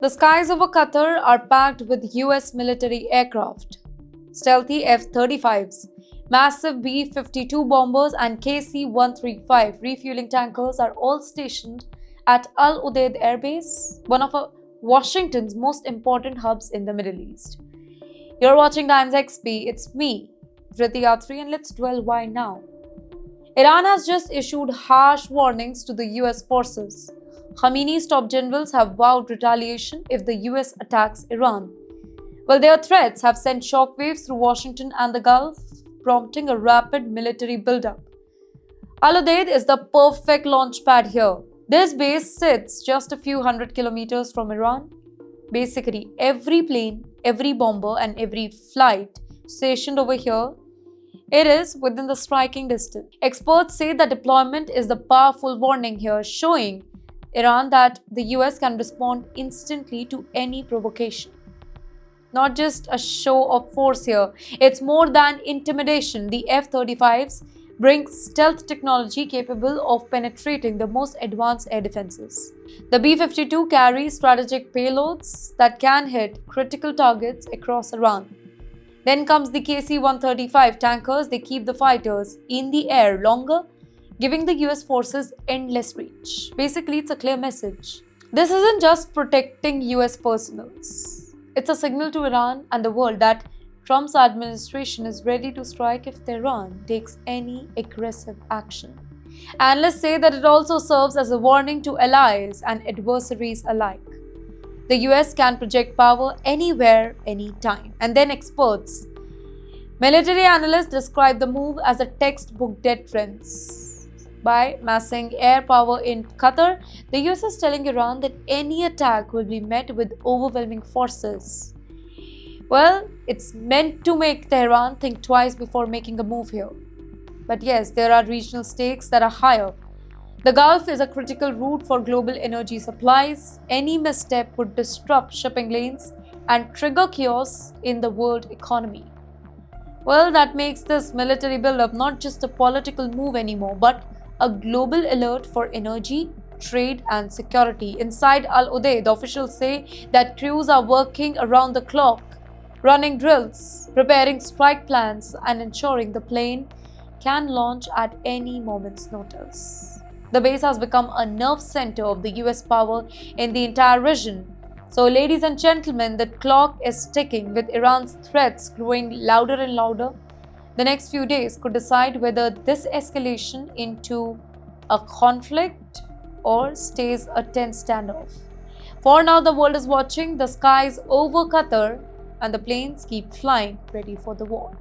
The skies over Qatar are packed with US military aircraft, stealthy F 35s, massive B 52 bombers, and KC 135 refueling tankers are all stationed at Al Udeid Air Base, one of Washington's most important hubs in the Middle East. You're watching Times XP, it's me, Vriti Yatri, and let's dwell why now. Iran has just issued harsh warnings to the US forces. Khamenei's top generals have vowed retaliation if the US attacks Iran. Well, their threats have sent shockwaves through Washington and the Gulf, prompting a rapid military buildup. Al Udeid is the perfect launch pad here. This base sits just a few hundred kilometers from Iran. Basically, every plane, every bomber, and every flight stationed over here, it is within the striking distance. Experts say that deployment is the powerful warning here, showing Iran that the US can respond instantly to any provocation. Not just a show of force here, it's more than intimidation. The F 35s bring stealth technology capable of penetrating the most advanced air defenses. The B 52 carries strategic payloads that can hit critical targets across Iran. Then comes the KC 135 tankers. They keep the fighters in the air longer, giving the US forces endless reach. Basically, it's a clear message. This isn't just protecting US personals. It's a signal to Iran and the world that Trump's administration is ready to strike if Tehran takes any aggressive action. Analysts say that it also serves as a warning to allies and adversaries alike. The US can project power anywhere, anytime. And then experts. Military analysts describe the move as a textbook deterrence. By massing air power in Qatar, the US is telling Iran that any attack will be met with overwhelming forces. Well, it's meant to make Tehran think twice before making a move here. But yes, there are regional stakes that are higher. The Gulf is a critical route for global energy supplies. Any misstep would disrupt shipping lanes and trigger chaos in the world economy. Well, that makes this military buildup not just a political move anymore, but a global alert for energy, trade, and security. Inside Al Udeid, the officials say that crews are working around the clock, running drills, preparing strike plans, and ensuring the plane can launch at any moment's notice. The base has become a nerve center of the US power in the entire region. So, ladies and gentlemen, the clock is ticking with Iran's threats growing louder and louder. The next few days could decide whether this escalation into a conflict or stays a tense standoff. For now, the world is watching, the skies over Qatar, and the planes keep flying ready for the war.